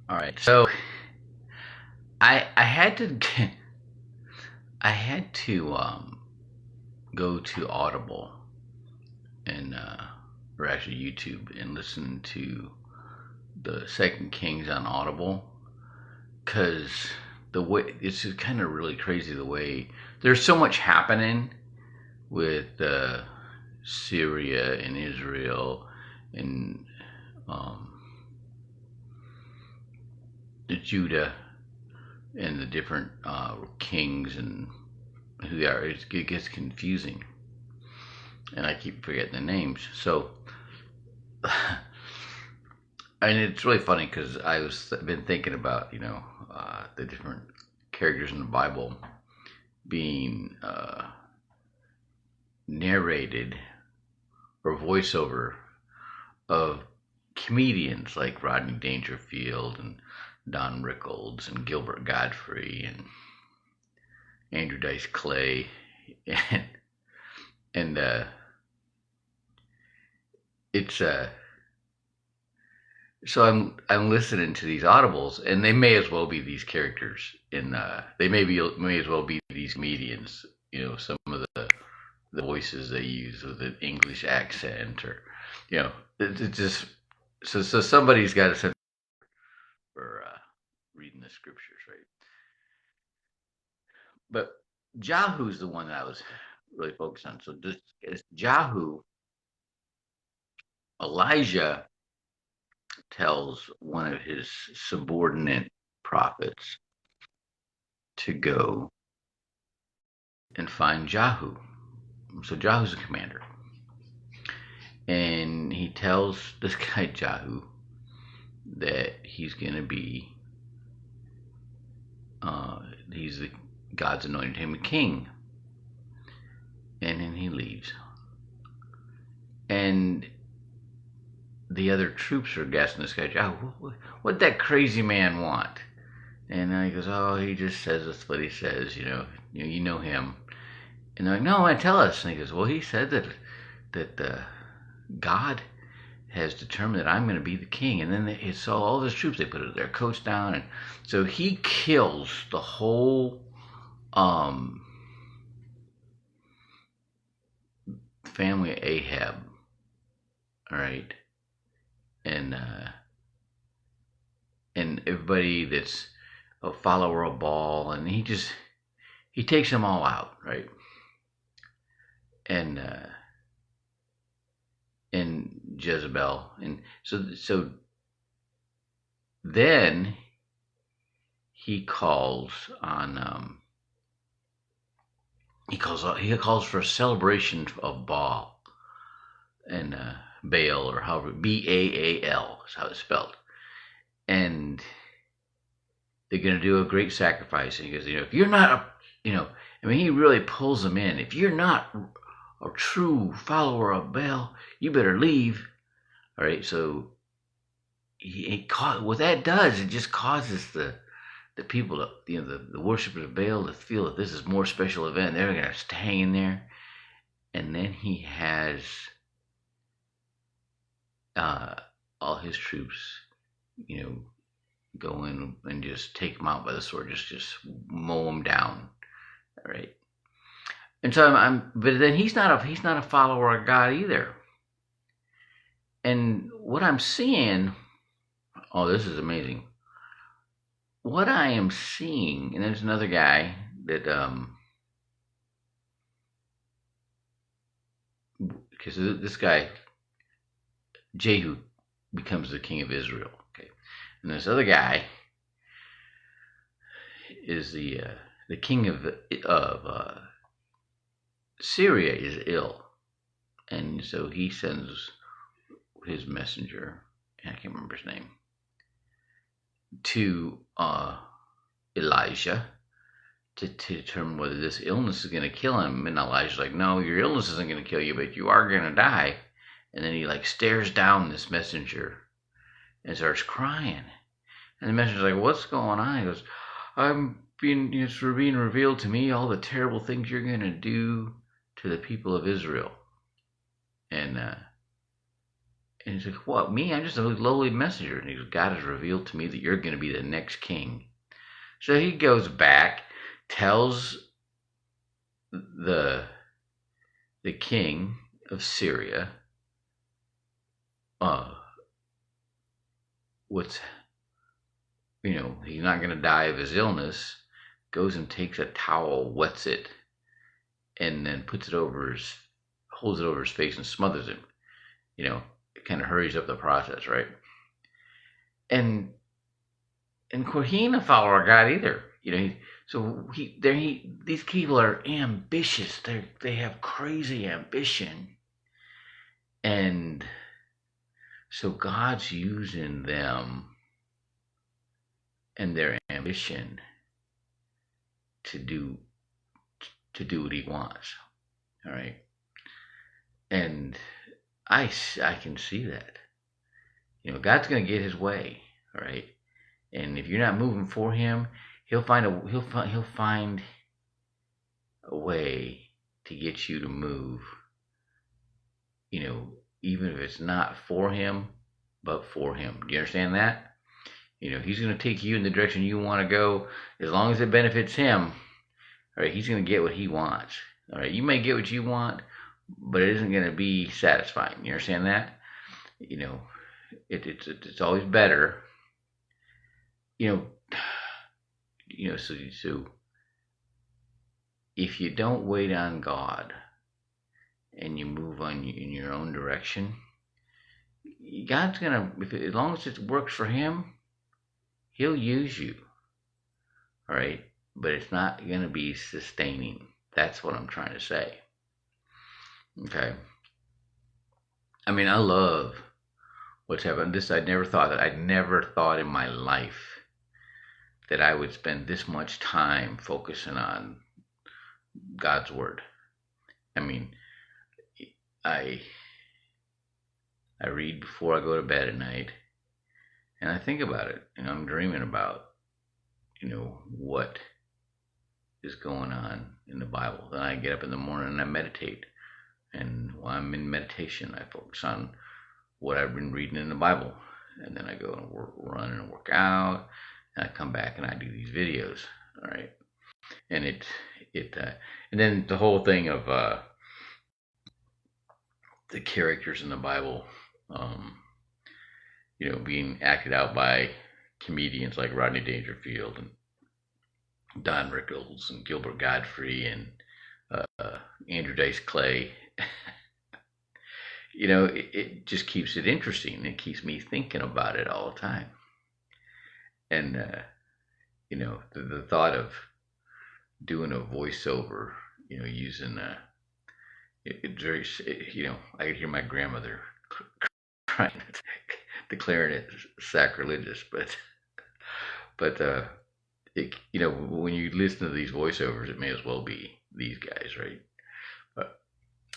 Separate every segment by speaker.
Speaker 1: All right. So I had to I had to go to Audible and or actually YouTube and listen to the Second Kings on Audible because the way it's just kind of really crazy the way there's so much happening with Syria and Israel and um, the Judah and the different kings and who they are. It gets confusing, and I keep forgetting the names. So, and it's really funny because been thinking about the different characters in the Bible being narrated or voiceover of comedians like Rodney Dangerfield and Don Rickles and Gilbert Godfrey and Andrew Dice Clay and and it's so I'm listening to these audibles and they may as well be these characters in they may as well be these comedians, some of the voices they use with an English accent or it just so somebody's got to send for reading the scriptures, right? But Jahu's the one that I was really focused on. So this is Jahu. Elijah tells one of his subordinate prophets to go and find Jahu. So Jahu's a commander. And he tells this guy Jahu that he's going to be, he's the God's anointed him a king. And then he leaves. And the other troops are guessing this guy, Jahu, what'd that crazy man want? And he goes, oh, he just says that's what he says, you know him. And they're like, no, tell us. And he goes, well, he said that God has determined that I'm going to be the king. And then he saw all his troops, they put their coats down. And so he kills the whole family of Ahab. All right. And everybody that's a follower of Baal. And he takes them all out, right? And Jezebel, and so then he calls on he calls for a celebration of Baal and Baal, or however, Baal is how it's spelled, and they're going to do a great sacrifice. And he goes, if you're not he really pulls them in. If you're not a true follower of Baal, you better leave. All right, so what that does, it just causes the people, the worshippers of Baal, to feel that this is a more special event. They're going to hang in there, and then he has all his troops, go in and just take them out by the sword, just mow them down. All right. And so but then he's not a follower of God either. And what I'm seeing, oh, this is amazing. What I am seeing, and there's another guy that, because this guy, Jehu, becomes the king of Israel. Okay. And this other guy is the king of Syria is ill, and so he sends his messenger, I can't remember his name, to Elijah to determine whether this illness is going to kill him. And Elijah's like, no, your illness isn't going to kill you, but you are going to die. And then he stares down this messenger and starts crying. And the messenger's like, what's going on? He goes, it's being revealed to me all the terrible things you're going to do to the people of Israel. And And he's like, what, me? I'm just a lowly messenger. And he goes, God has revealed to me that you're going to be the next king. So he goes back, tells the king of Syria, what's, he's not going to die of his illness, goes and takes a towel, wets it, and then holds it over his face and smothers him. It kind of hurries up the process, right? And of course, he ain't a follower of God either. These people are ambitious. They have crazy ambition, and so God's using them and their ambition to do what He wants. All right, and I can see that. God's going to get His way. All right, and if you're not moving for Him, He'll find a way to get you to move. Even if it's not for Him, but for Him. Do you understand that? He's going to take you in the direction you want to go, as long as it benefits Him. All right, He's going to get what He wants. All right, you may get what you want, but it isn't going to be satisfying. You understand that? It's always better. So if you don't wait on God and you move on in your own direction, God's gonna, as long as it works for Him, He'll use you. All right, but it's not gonna be sustaining. That's what I'm trying to say. Okay. I mean, I love what's happened. I'd never thought in my life that I would spend this much time focusing on God's Word. I mean, I read before I go to bed at night, and I think about it. I'm dreaming about, what is going on in the Bible. Then I get up in the morning and I meditate. And while I'm in meditation, I focus on what I've been reading in the Bible. And then I go and run and work out. And I come back and I do these videos. All right. And and then the whole thing of the characters in the Bible, being acted out by comedians like Rodney Dangerfield and Don Rickles and Gilbert Gottfried and Andrew Dice Clay. It just keeps it interesting. It keeps me thinking about it all the time. And, the thought of doing a voiceover, using, it's very, I could hear my grandmother crying, declaring it sacrilegious, but when you listen to these voiceovers, it may as well be these guys, right? But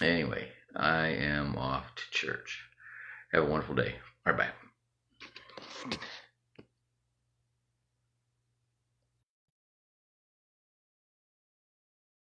Speaker 1: anyway, I am off to church. Have a wonderful day. All right, bye.